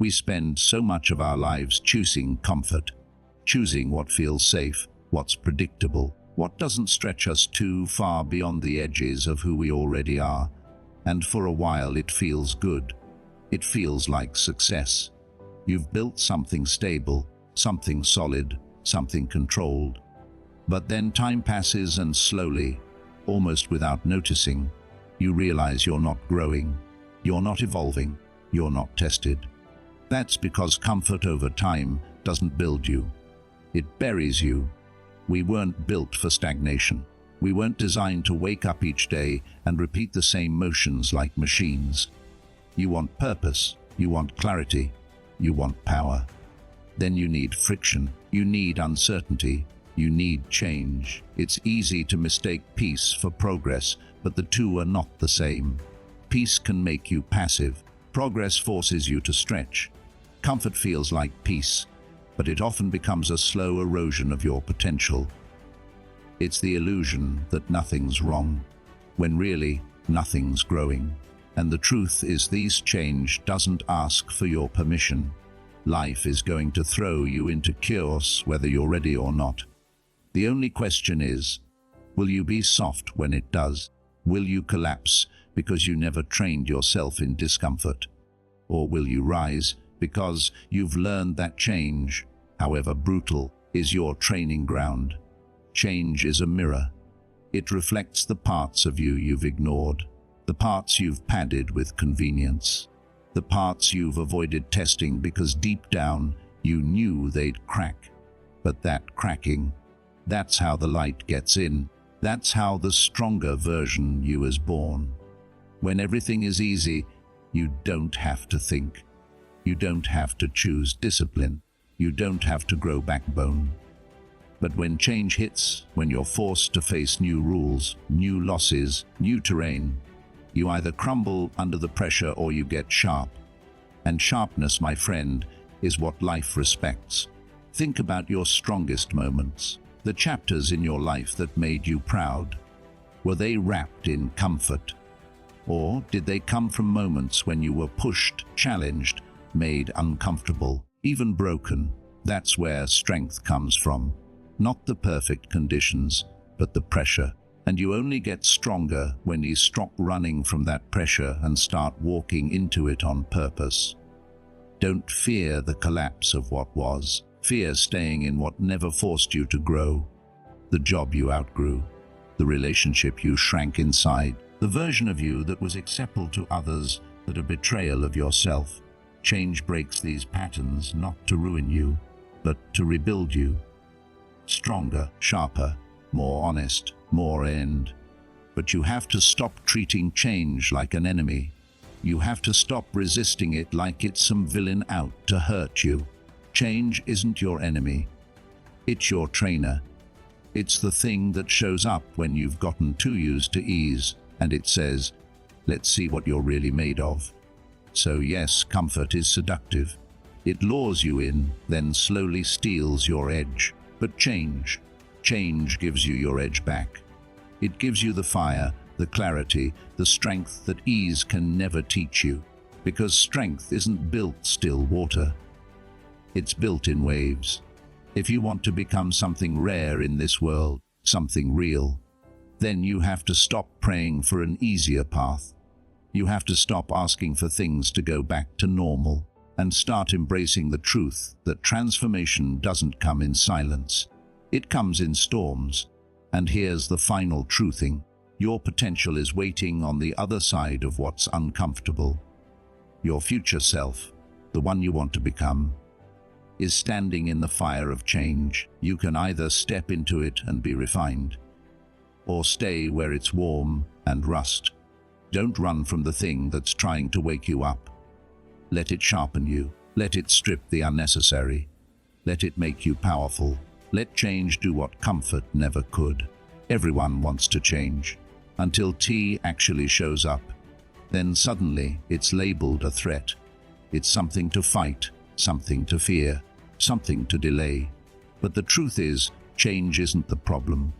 We spend so much of our lives choosing comfort, choosing what feels safe, what's predictable, what doesn't stretch us too far beyond the edges of who we already are. And for a while it feels good. It feels like success. You've built something stable, something solid, something controlled. But then time passes and slowly, almost without noticing, you realize you're not growing, you're not evolving, you're not tested. That's because comfort over time doesn't build you. It buries you. We weren't built for stagnation. We weren't designed to wake up each day and repeat the same motions like machines. You want purpose, you want clarity, you want power. Then you need friction, you need uncertainty, you need change. It's easy to mistake peace for progress, but the two are not the same. Peace can make you passive. Progress forces you to stretch. Comfort feels like peace, but it often becomes a slow erosion of your potential. It's the illusion that nothing's wrong, when really nothing's growing. And the truth is this change doesn't ask for your permission. Life is going to throw you into chaos whether you're ready or not. The only question is, will you be soft when it does? Will you collapse because you never trained yourself in discomfort? Or will you rise because you've learned that change, however brutal, is your training ground? Change is a mirror. It reflects the parts of you you've ignored, the parts you've padded with convenience, the parts you've avoided testing because deep down you knew they'd crack. But that cracking, that's how the light gets in. That's how the stronger version you is born. When everything is easy, you don't have to think. You don't have to choose discipline. You don't have to grow backbone. But when change hits, when you're forced to face new rules, new losses, new terrain, you either crumble under the pressure or you get sharp. And sharpness, my friend, is what life respects. Think about your strongest moments, the chapters in your life that made you proud. Were they wrapped in comfort? Or did they come from moments when you were pushed, challenged, made uncomfortable, even broken? That's where strength comes from. Not the perfect conditions, but the pressure. And you only get stronger when you stop running from that pressure and start walking into it on purpose. Don't fear the collapse of what was. Fear staying in what never forced you to grow. The job you outgrew. The relationship you shrank inside. The version of you that was acceptable to others, but a betrayal of yourself. Change breaks these patterns not to ruin you, but to rebuild you. Stronger, sharper, more honest, more end. But you have to stop treating change like an enemy. You have to stop resisting it like it's some villain out to hurt you. Change isn't your enemy. It's your trainer. It's the thing that shows up when you've gotten too used to ease, and it says, let's see what you're really made of. So yes, comfort is seductive. It lures you in, then slowly steals your edge. But change gives you your edge back. It gives you the fire, the clarity, the strength that ease can never teach you. Because strength isn't built still water. It's built in waves. If you want to become something rare in this world, something real, then you have to stop praying for an easier path. You have to stop asking for things to go back to normal and start embracing the truth that transformation doesn't come in silence. It comes in storms. And here's the final truthing. Your potential is waiting on the other side of what's uncomfortable. Your future self, the one you want to become, is standing in the fire of change. You can either step into it and be refined, or stay where it's warm and rust. Don't run from the thing that's trying to wake you up. Let it sharpen you. Let it strip the unnecessary. Let it make you powerful. Let change do what comfort never could. Everyone wants to change, until T actually shows up. Then suddenly it's labeled a threat. It's something to fight, something to fear, something to delay. But the truth is, change isn't the problem.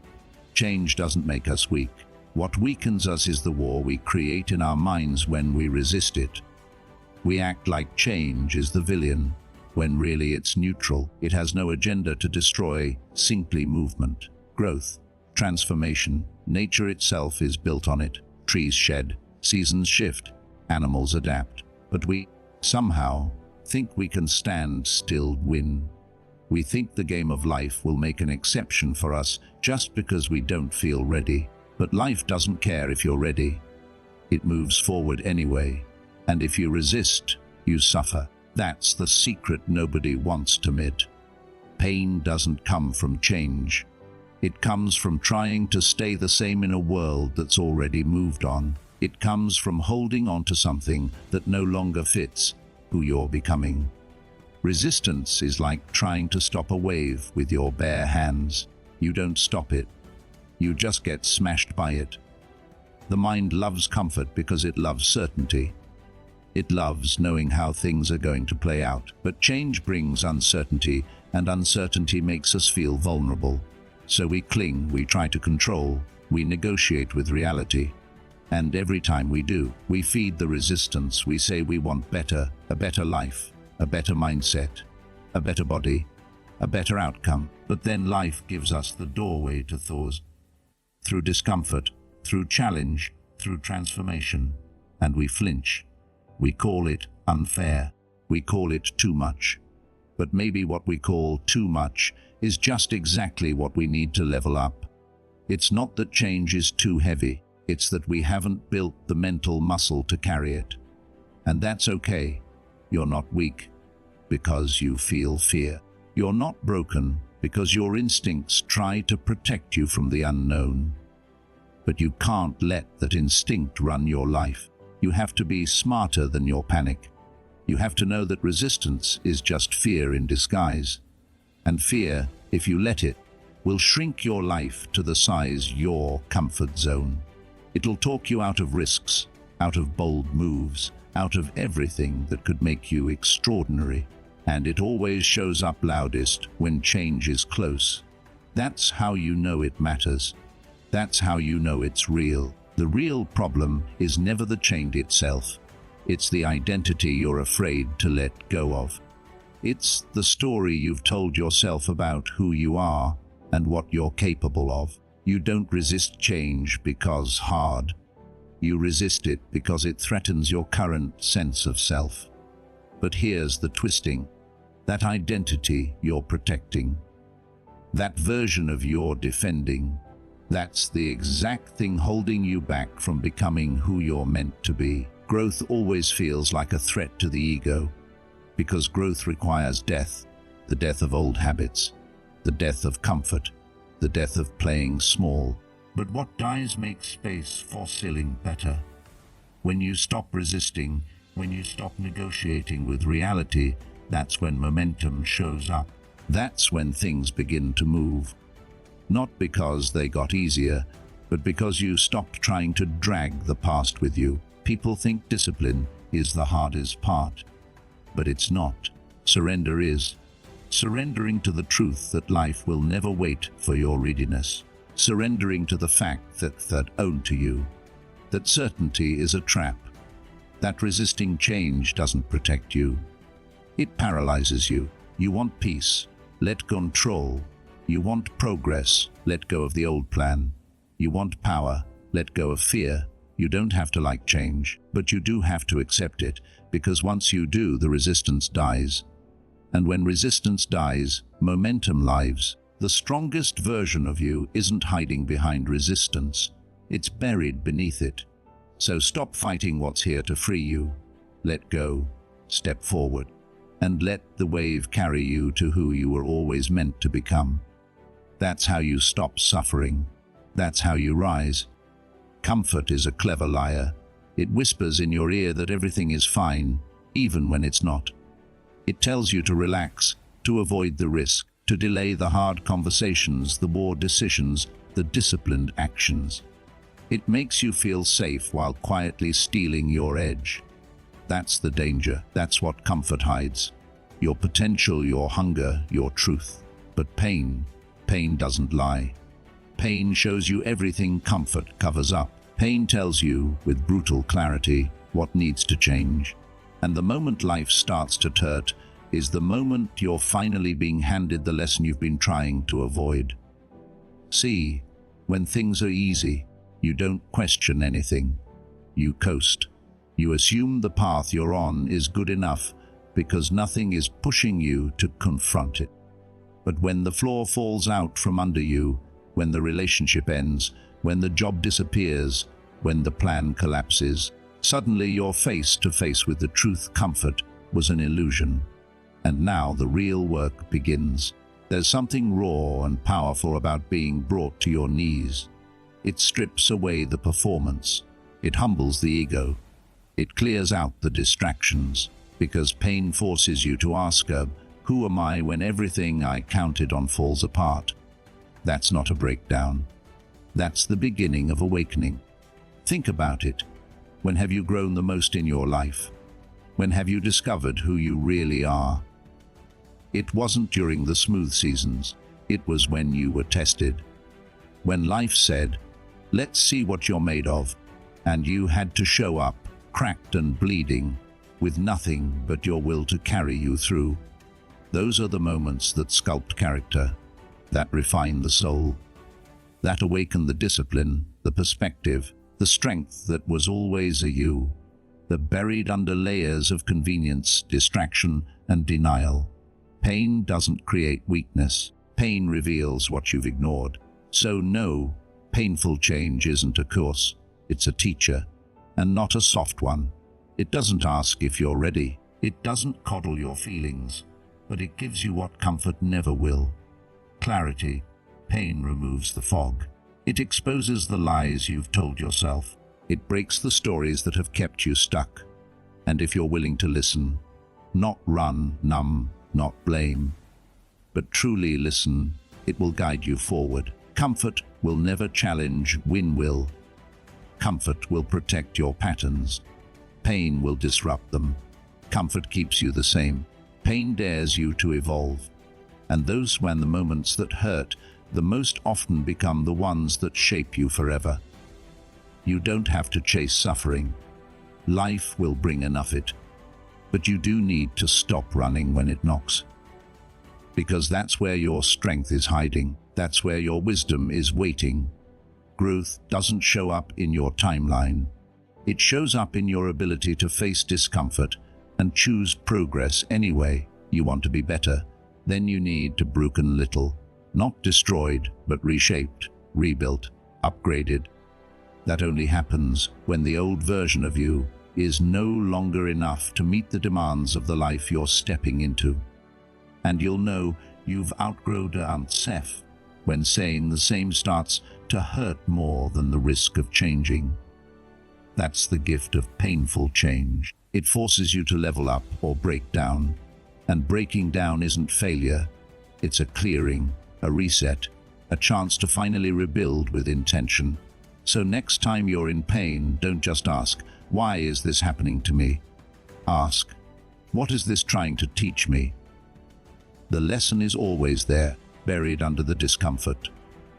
Change doesn't make us weak. What weakens us is the war we create in our minds when we resist it. We act like change is the villain, when really it's neutral. It has no agenda to destroy, simply movement, growth, transformation. Nature itself is built on it. Trees shed, seasons shift, animals adapt. But we, somehow, think we can stand still, win. We think the game of life will make an exception for us just because we don't feel ready. But life doesn't care if you're ready. It moves forward anyway. And if you resist, you suffer. That's the secret nobody wants to admit. Pain doesn't come from change. It comes from trying to stay the same in a world that's already moved on. It comes from holding on to something that no longer fits who you're becoming. Resistance is like trying to stop a wave with your bare hands. You don't stop it. You just get smashed by it. The mind loves comfort because it loves certainty. It loves knowing how things are going to play out. But change brings uncertainty, and uncertainty makes us feel vulnerable. So we cling, we try to control, we negotiate with reality. And every time we do, we feed the resistance. We say we want better, a better life, a better mindset, a better body, a better outcome. But then life gives us the doorway to thaws. Through discomfort, through challenge, through transformation. And we flinch. We call it unfair. We call it too much. But maybe what we call too much is just exactly what we need to level up. It's not that change is too heavy. It's that we haven't built the mental muscle to carry it. And that's okay. You're not weak because you feel fear. You're not broken because your instincts try to protect you from the unknown. But you can't let that instinct run your life. You have to be smarter than your panic. You have to know that resistance is just fear in disguise. And fear, if you let it, will shrink your life to the size your comfort zone. It'll talk you out of risks, out of bold moves, out of everything that could make you extraordinary. And it always shows up loudest when change is close. That's how you know it matters. That's how you know it's real. The real problem is never the change itself. It's the identity you're afraid to let go of. It's the story you've told yourself about who you are and what you're capable of. You don't resist change because hard. You resist it because it threatens your current sense of self. But here's the twisting. That identity you're protecting, that version of you're defending, that's the exact thing holding you back from becoming who you're meant to be. Growth always feels like a threat to the ego, because growth requires death, the death of old habits, the death of comfort, the death of playing small. But what dies makes space for ceiling better. When you stop resisting, when you stop negotiating with reality, that's when momentum shows up. That's when things begin to move. Not because they got easier, but because you stopped trying to drag the past with you. People think discipline is the hardest part, but it's not. Surrender is. Surrendering to the truth that life will never wait for your readiness. Surrendering to the fact that own to you, that certainty is a trap, that resisting change doesn't protect you. It paralyzes you. You want peace, let control. You want progress, let go of the old plan. You want power, let go of fear. You don't have to like change, but you do have to accept it, because once you do, the resistance dies. And when resistance dies, momentum lives. The strongest version of you isn't hiding behind resistance. It's buried beneath it. So stop fighting what's here to free you. Let go, step forward, and let the wave carry you to who you were always meant to become. That's how you stop suffering. That's how you rise. Comfort is a clever liar. It whispers in your ear that everything is fine, even when it's not. It tells you to relax, to avoid the risk, to delay the hard conversations, the bold decisions, the disciplined actions. It makes you feel safe while quietly stealing your edge. That's the danger. That's what comfort hides. Your potential, your hunger, your truth. But pain doesn't lie. Pain shows you everything comfort covers up. Pain tells you, with brutal clarity, what needs to change. And the moment life starts to hurt is the moment you're finally being handed the lesson you've been trying to avoid. See, when things are easy, you don't question anything. You coast. You assume the path you're on is good enough because nothing is pushing you to confront it. But when the floor falls out from under you, when the relationship ends, when the job disappears, when the plan collapses, suddenly you're face to face with the truth. Comfort was an illusion. And now the real work begins. There's something raw and powerful about being brought to your knees. It strips away the performance. It humbles the ego. It clears out the distractions, because pain forces you to ask who am I when everything I counted on falls apart? That's not a breakdown. That's the beginning of awakening. Think about it. When have you grown the most in your life? When have you discovered who you really are? It wasn't during the smooth seasons. It was when you were tested. When life said, let's see what you're made of, and you had to show up, cracked and bleeding, with nothing but your will to carry you through. Those are the moments that sculpt character, that refine the soul, that awaken the discipline, the perspective, the strength that was always a you, that buried under layers of convenience, distraction, and denial. Pain doesn't create weakness. Pain reveals what you've ignored. So no, painful change isn't a course. It's a teacher, and not a soft one. It doesn't ask if you're ready. It doesn't coddle your feelings, but it gives you what comfort never will. Clarity. Pain removes the fog. It exposes the lies you've told yourself. It breaks the stories that have kept you stuck. And if you're willing to listen, not run, numb, not blame, but truly listen, it will guide you forward. Comfort will never challenge, win will. Comfort will protect your patterns. Pain will disrupt them. Comfort keeps you the same. Pain dares you to evolve. And those when the moments that hurt the most often become the ones that shape you forever. You don't have to chase suffering. Life will bring enough it. But you do need to stop running when it knocks. Because that's where your strength is hiding. That's where your wisdom is waiting. Growth doesn't show up in your timeline. It shows up in your ability to face discomfort and choose progress anyway. You want to be better, then you need to broken little. Not destroyed, but reshaped, rebuilt, upgraded. That only happens when the old version of you is no longer enough to meet the demands of the life you're stepping into. And you'll know you've outgrown unsafe when saying the same starts to hurt more than the risk of changing. That's the gift of painful change. It forces you to level up or break down. And breaking down isn't failure. It's a clearing, a reset, a chance to finally rebuild with intention. So next time you're in pain, don't just ask, why is this happening to me? Ask, what is this trying to teach me? The lesson is always there, buried under the discomfort,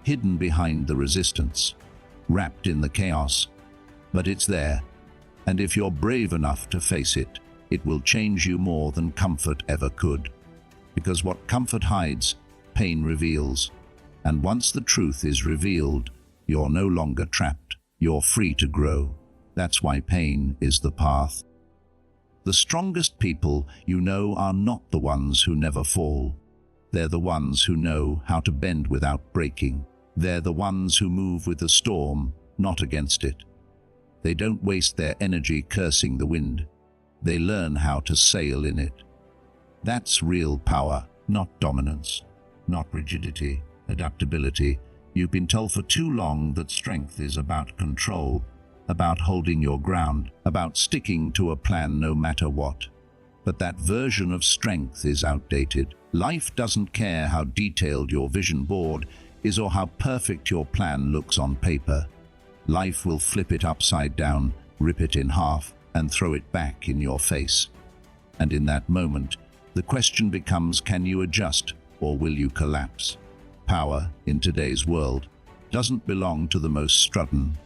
hidden behind the resistance, wrapped in the chaos. But it's there, and if you're brave enough to face it, it will change you more than comfort ever could. Because what comfort hides, pain reveals. And once the truth is revealed, you're no longer trapped. You're free to grow. That's why pain is the path. The strongest people you know are not the ones who never fall. They're the ones who know how to bend without breaking. They're the ones who move with the storm, not against it. They don't waste their energy cursing the wind. They learn how to sail in it. That's real power, not dominance, not rigidity, adaptability. You've been told for too long that strength is about control, about holding your ground, about sticking to a plan no matter what. But that version of strength is outdated. Life doesn't care how detailed your vision board is or how perfect your plan looks on paper. Life will flip it upside down, rip it in half, and throw it back in your face. And in that moment, the question becomes, can you adjust or will you collapse? Power, in today's world, doesn't belong to the most stubborn.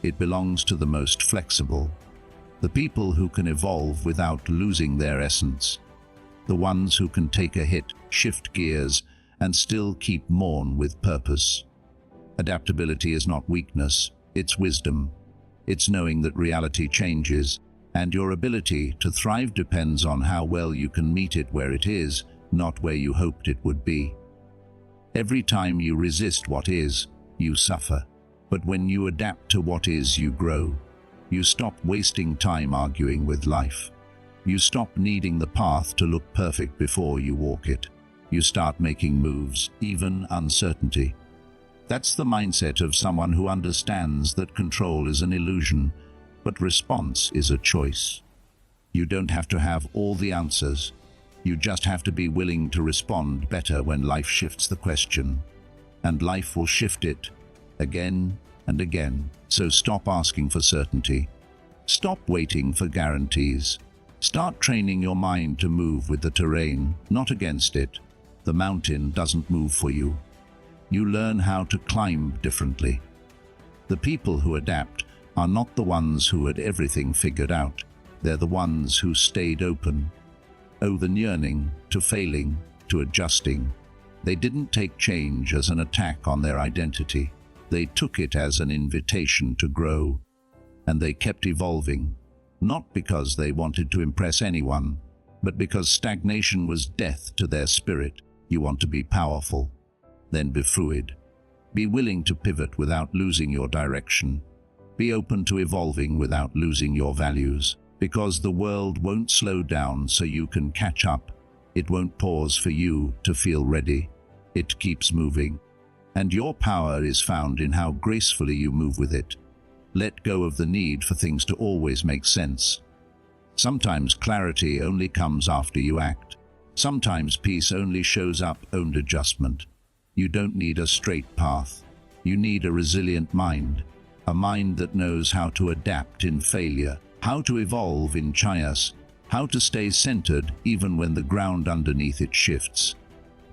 It belongs to the most flexible. The people who can evolve without losing their essence. The ones who can take a hit, shift gears, and still keep mourn with purpose. Adaptability is not weakness, it's wisdom. It's knowing that reality changes, and your ability to thrive depends on how well you can meet it where it is, not where you hoped it would be. Every time you resist what is, you suffer. But when you adapt to what is, you grow. You stop wasting time arguing with life. You stop needing the path to look perfect before you walk it. You start making moves, even uncertainty. That's the mindset of someone who understands that control is an illusion, but response is a choice. You don't have to have all the answers. You just have to be willing to respond better when life shifts the question. And life will shift it again and again. So stop asking for certainty. Stop waiting for guarantees. Start training your mind to move with the terrain, not against it. The mountain doesn't move for you. You learn how to climb differently. The people who adapt are not the ones who had everything figured out. They're the ones who stayed open. Oh, the yearning, to failing, to adjusting. They didn't take change as an attack on their identity. They took it as an invitation to grow. And they kept evolving, not because they wanted to impress anyone, but because stagnation was death to their spirit. You want to be powerful, then be fluid. Be willing to pivot without losing your direction. Be open to evolving without losing your values. Because the world won't slow down so you can catch up. It won't pause for you to feel ready. It keeps moving. And your power is found in how gracefully you move with it. Let go of the need for things to always make sense. Sometimes clarity only comes after you act. Sometimes peace only shows up on adjustment. You don't need a straight path. You need a resilient mind. A mind that knows how to adapt in failure, how to evolve in chaos, how to stay centered even when the ground underneath it shifts.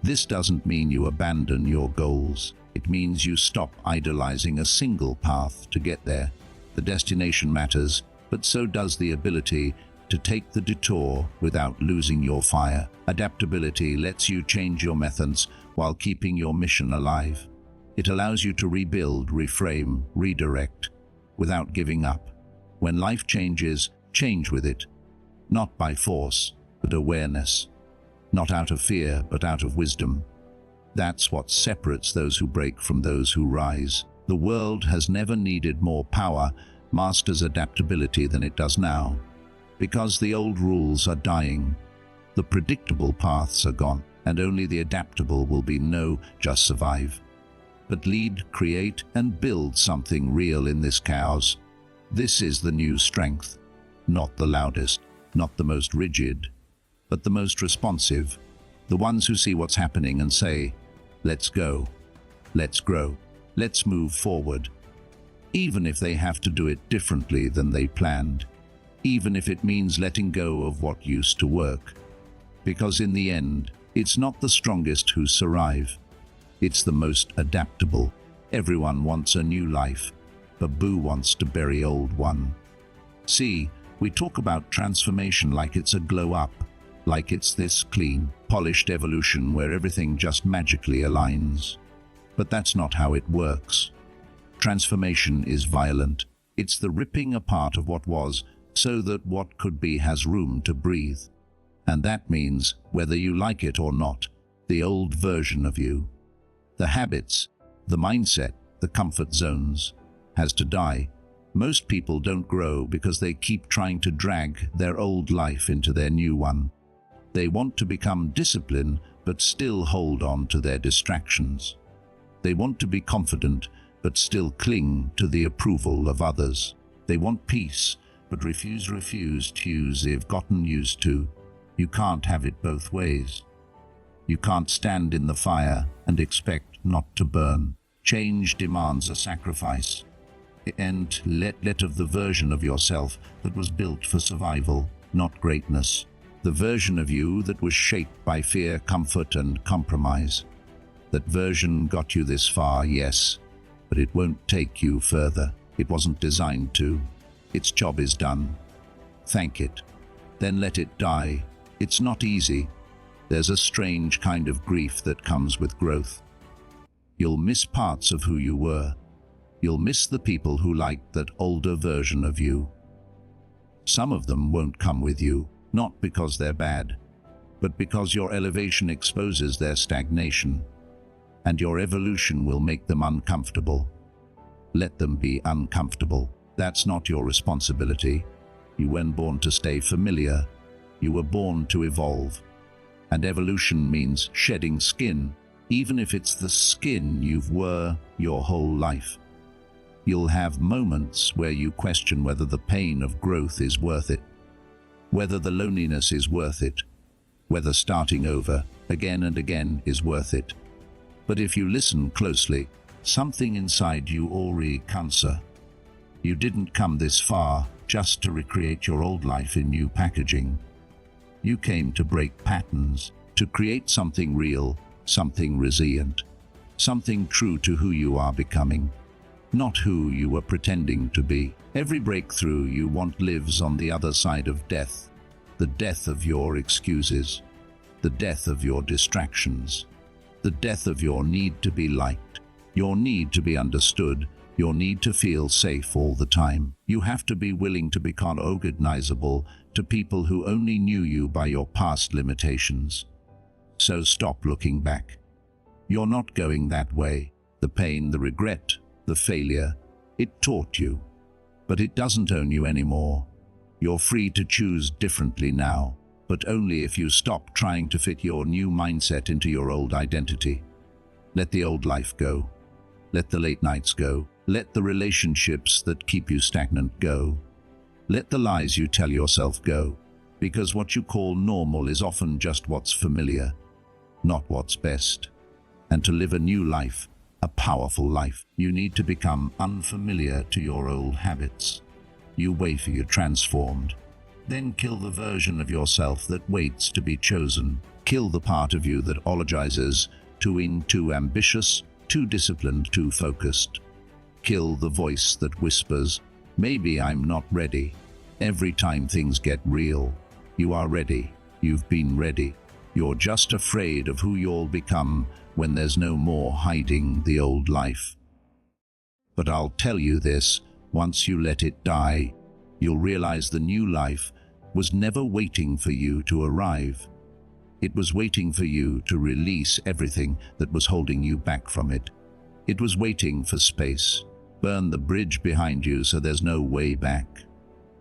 This doesn't mean you abandon your goals. It means you stop idolizing a single path to get there. The destination matters, but so does the ability to take the detour without losing your fire. Adaptability lets you change your methods while keeping your mission alive. It allows you to rebuild, reframe, redirect, without giving up. When life changes, change with it. Not by force, but awareness. Not out of fear, but out of wisdom. That's what separates those who break from those who rise. The world has never needed more power, masters adaptability than it does now. Because the old rules are dying. The predictable paths are gone, and only the adaptable will be no, just survive. But lead, create, and build something real in this chaos. This is the new strength. Not the loudest, not the most rigid, but the most responsive. The ones who see what's happening and say, let's go, let's grow, let's move forward. Even if they have to do it differently than they planned. Even if it means letting go of what used to work. Because in the end, it's not the strongest who survive. It's the most adaptable. Everyone wants a new life, but Boo wants to bury old one. See, we talk about transformation like it's a glow up, like it's this clean, polished evolution where everything just magically aligns. But that's not how it works. Transformation is violent. It's the ripping apart of what was, so that what could be has room to breathe. And that means, whether you like it or not, the old version of you, the habits, the mindset, the comfort zones, has to die. Most people don't grow because they keep trying to drag their old life into their new one. They want to become disciplined, but still hold on to their distractions. They want to be confident, but still cling to the approval of others. They want peace, but refuse cues they've gotten used to. You can't have it both ways. You can't stand in the fire and expect not to burn. Change demands a sacrifice. And let of the version of yourself that was built for survival, not greatness. The version of you that was shaped by fear, comfort, and compromise. That version got you this far, yes, but it won't take you further. It wasn't designed to. Its job is done. Thank it. Then let it die. It's not easy. There's a strange kind of grief that comes with growth. You'll miss parts of who you were. You'll miss the people who liked that older version of you. Some of them won't come with you, not because they're bad, but because your elevation exposes their stagnation, and your evolution will make them uncomfortable. Let them be uncomfortable. That's not your responsibility. You weren't born to stay familiar. You were born to evolve. And evolution means shedding skin, even if it's the skin you've wore your whole life. You'll have moments where you question whether the pain of growth is worth it, whether the loneliness is worth it, whether starting over again and again is worth it. But if you listen closely, something inside you already answers. You didn't come this far just to recreate your old life in new packaging. You came to break patterns, to create something real, something resilient, something true to who you are becoming, not who you were pretending to be. Every breakthrough you want lives on the other side of death, the death of your excuses, the death of your distractions, the death of your need to be liked, your need to be understood, your need to feel safe all the time. You have to be willing to become recognizable to people who only knew you by your past limitations. So stop looking back. You're not going that way. The pain, the regret, the failure, it taught you, but it doesn't own you anymore. You're free to choose differently now, but only if you stop trying to fit your new mindset into your old identity. Let the old life go. Let the late nights go. Let the relationships that keep you stagnant go. Let the lies you tell yourself go, because what you call normal is often just what's familiar, not what's best. And to live a new life, a powerful life, you need to become unfamiliar to your old habits. You wait for you transformed. Then kill the version of yourself that waits to be chosen. Kill the part of you that apologizes, too ambitious, too disciplined, too focused. Kill the voice that whispers, maybe I'm not ready. Every time things get real, you are ready. You've been ready. You're just afraid of who you'll become when there's no more hiding the old life. But I'll tell you this, once you let it die, you'll realize the new life was never waiting for you to arrive. It was waiting for you to release everything that was holding you back from it. It was waiting for space. Burn the bridge behind you so there's no way back.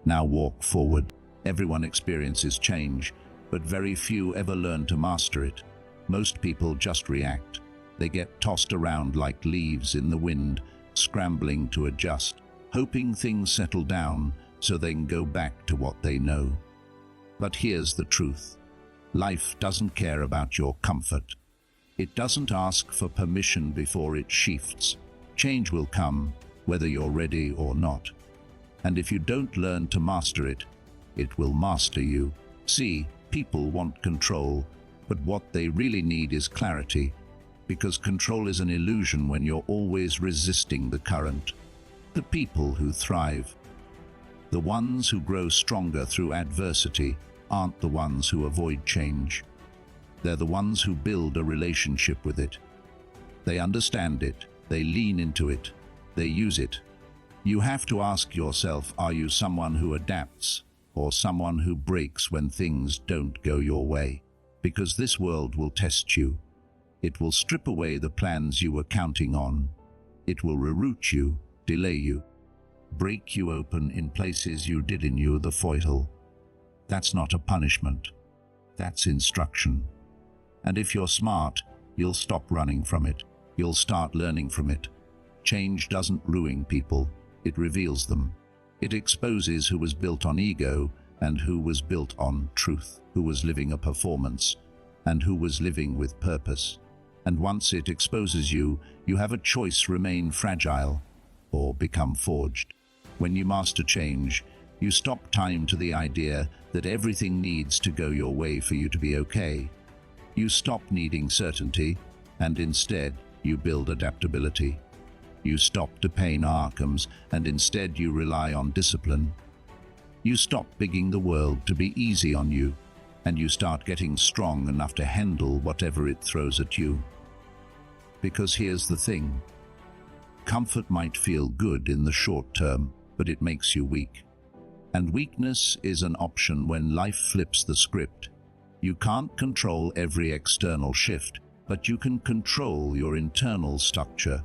Now walk forward. Everyone experiences change, but very few ever learn to master it. Most people just react. They get tossed around like leaves in the wind, scrambling to adjust, hoping things settle down so they can go back to what they know. But here's the truth. Life doesn't care about your comfort. It doesn't ask for permission before it shifts. Change will come, whether you're ready or not. And if you don't learn to master it, it will master you. See, people want control, but what they really need is clarity, because control is an illusion when you're always resisting the current. The people who thrive, the ones who grow stronger through adversity, aren't the ones who avoid change. They're the ones who build a relationship with it. They understand it, they lean into it, they use it. You have to ask yourself, are you someone who adapts or someone who breaks when things don't go your way? Because this world will test you. It will strip away the plans you were counting on. It will reroute you, delay you, break you open in places you didn't know the foil. That's not a punishment. That's instruction. And if you're smart, you'll stop running from it. You'll start learning from it. Change doesn't ruin people. It reveals them. It exposes who was built on ego and who was built on truth, who was living a performance and who was living with purpose. And once it exposes you, you have a choice: remain fragile or become forged. When you master change, you stop time to the idea that everything needs to go your way for you to be okay. You stop needing certainty, and instead you build adaptability. You stop the pain outcomes, and instead you rely on discipline. You stop begging the world to be easy on you, and you start getting strong enough to handle whatever it throws at you. Because here's the thing. Comfort might feel good in the short term, but it makes you weak. And weakness is an option when life flips the script. You can't control every external shift, but you can control your internal structure.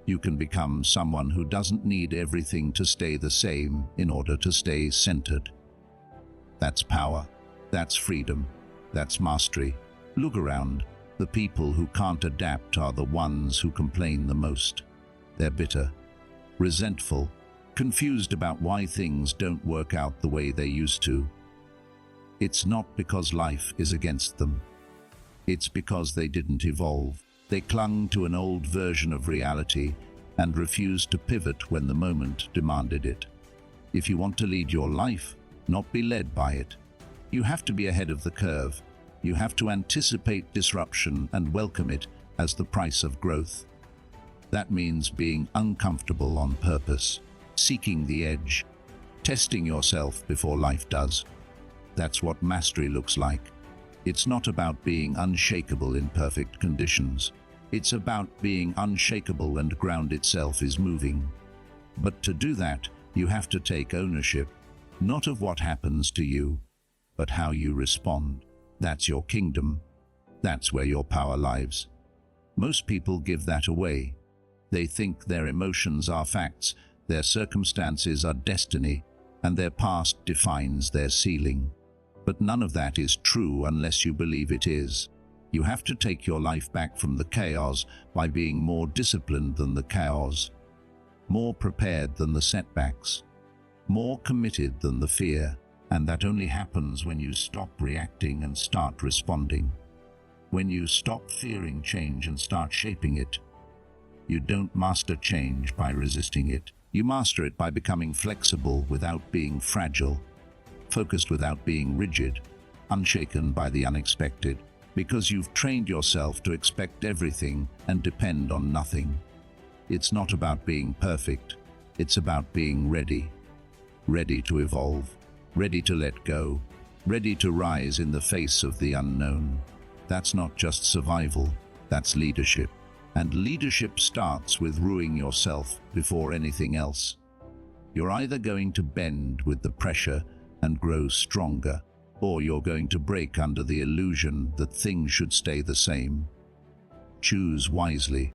You can become someone who doesn't need everything to stay the same in order to stay centered. That's power. That's freedom. That's mastery. Look around. The people who can't adapt are the ones who complain the most. They're bitter, resentful, confused about why things don't work out the way they used to. It's not because life is against them. It's because they didn't evolve. They clung to an old version of reality and refused to pivot when the moment demanded it. If you want to lead your life, not be led by it, you have to be ahead of the curve. You have to anticipate disruption and welcome it as the price of growth. That means being uncomfortable on purpose, seeking the edge, testing yourself before life does. That's what mastery looks like. It's not about being unshakable in perfect conditions. It's about being unshakable and ground itself is moving. But to do that, you have to take ownership, not of what happens to you, but how you respond. That's your kingdom. That's where your power lies. Most people give that away. They think their emotions are facts, their circumstances are destiny, and their past defines their ceiling. But none of that is true unless you believe it is. You have to take your life back from the chaos by being more disciplined than the chaos, more prepared than the setbacks, more committed than the fear. And that only happens when you stop reacting and start responding. When you stop fearing change and start shaping it. You don't master change by resisting it. You master it by becoming flexible without being fragile, focused without being rigid, unshaken by the unexpected, because you've trained yourself to expect everything and depend on nothing. It's not about being perfect. It's about being ready. Ready to evolve. Ready to let go, ready to rise in the face of the unknown. That's not just survival, that's leadership. And leadership starts with ruining yourself before anything else. You're either going to bend with the pressure and grow stronger, or you're going to break under the illusion that things should stay the same. Choose wisely.